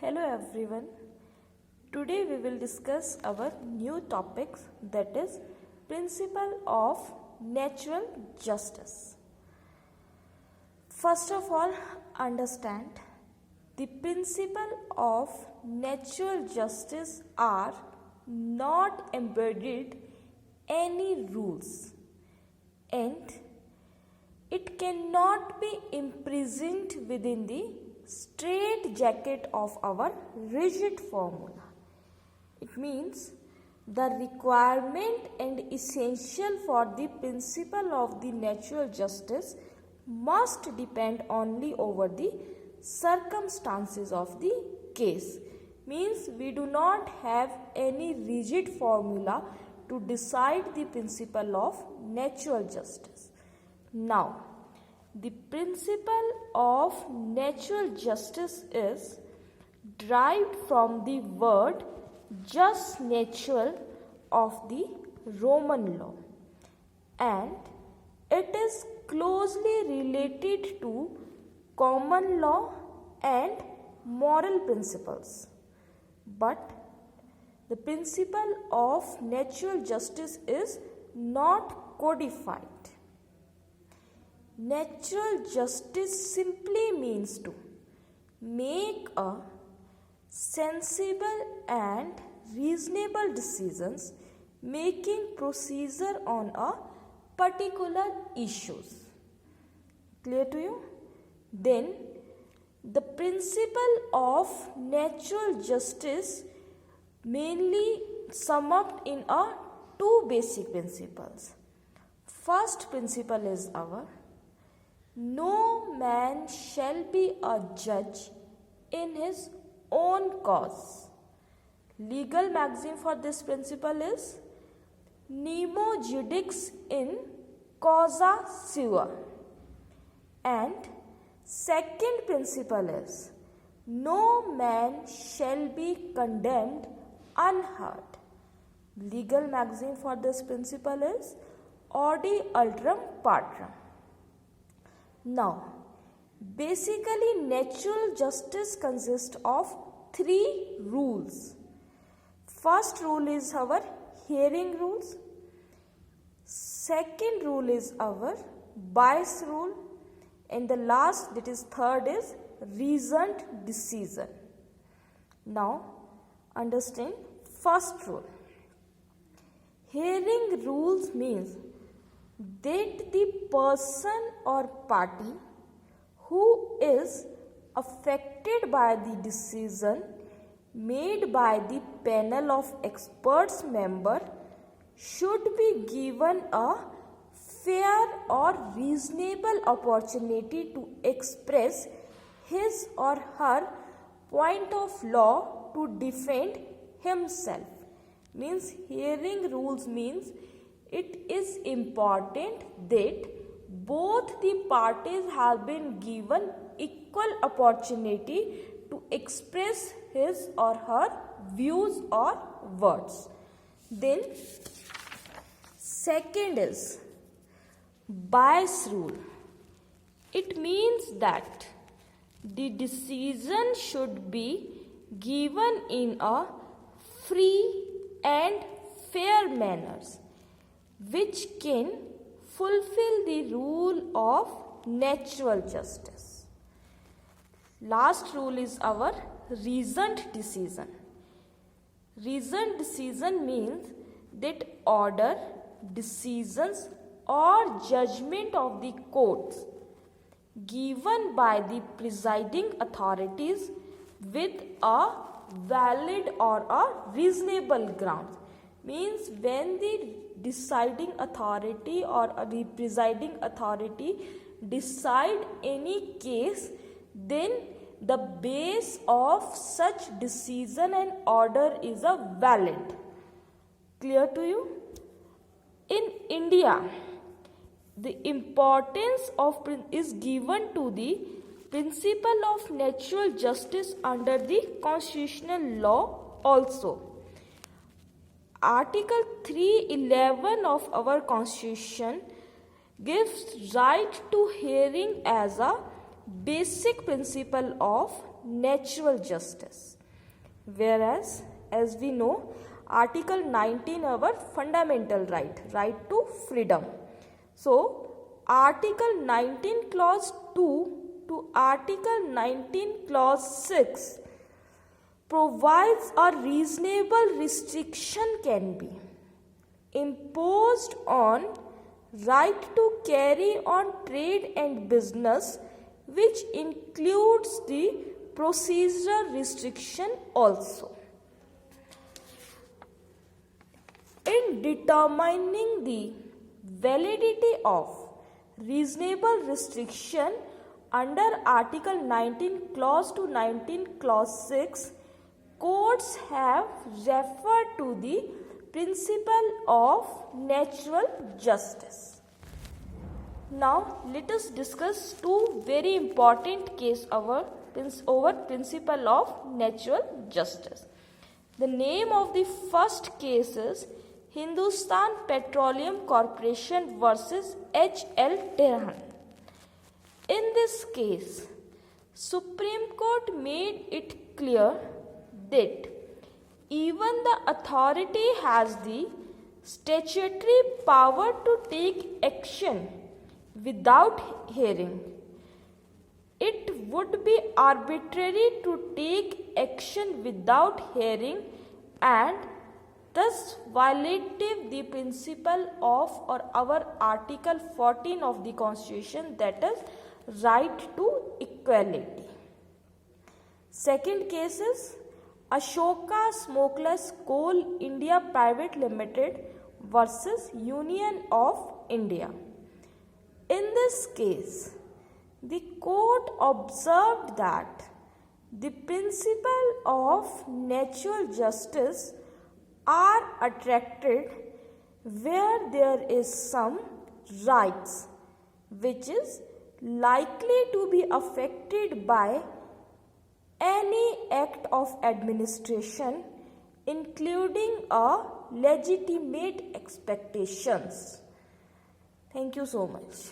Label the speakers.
Speaker 1: Hello everyone. Today we will discuss our new topics, that is principle of natural justice. First of all, understand the principle of natural justice are not embedded any rules and it cannot be imprisoned within the straight jacket of our rigid formula. It means the requirement and essential for the principle of the natural justice must depend only over the circumstances of the case. Means we do not have any rigid formula to decide the principle of natural justice. Now, the principle of natural justice is derived from the word jus natural of the Roman law, and it is closely related to common law and moral principles. But the principle of natural justice is not codified. Natural justice simply means to make a sensible and reasonable decisions making procedure on a particular issues. Clear to you? Then the principle of natural justice mainly sum up in two basic principles. First principle is our no man shall be a judge in his own cause. Legal maxim for this principle is nemo judix in causa sua. And second principle is no man shall be condemned unheard. Legal maxim for this principle is odi ultram partem. Now, basically natural justice consists of three rules. First rule is our hearing rules. Second rule is our bias rule. And the last, that is third, is reasoned decision. Now, understand first rule. Hearing rules means that the person or party who is affected by the decision made by the panel of experts member should be given a fair or reasonable opportunity to express his or her point of law to defend himself. Means hearing rules means it is important that both the parties have been given equal opportunity to express his or her views or words. Then second is bias rule. It means that the decision should be given in a free and fair manners, which can fulfill the rule of natural justice. Last rule is our reasoned decision. Reasoned decision means that order, decisions or judgment of the courts given by the presiding authorities with a valid or a reasonable grounds. Means when the deciding authority or the presiding authority decide any case, then the base of such decision and order is a valid. Clear to you? In India, the importance of is given to the principle of natural justice under the constitutional law also. Article 311 of our constitution gives right to hearing as a basic principle of natural justice. Whereas, as we know, Article 19 our fundamental right to freedom. So, Article 19 clause 2 to Article 19 clause 6 provides a reasonable restriction can be imposed on right to carry on trade and business, which includes the procedural restriction also. In determining the validity of reasonable restriction under Article 19 clause to 19 clause 6, courts have referred to the principle of natural justice. Now let us discuss two very important cases over principle of natural justice. The name of the first case is Hindustan Petroleum Corporation versus H.L. Tehran. In this case, Supreme Court made it clear that even the authority has the statutory power to take action without hearing. It would be arbitrary to take action without hearing and thus violative the principle of our Article 14 of the Constitution, that is right to equality. Second case is Ashoka Smokeless Coal India Private Limited versus Union of India. In this case, the court observed that the principle of natural justice are attracted where there is some rights which is likely to be affected by any act of administration, including a legitimate expectations. Thank you so much.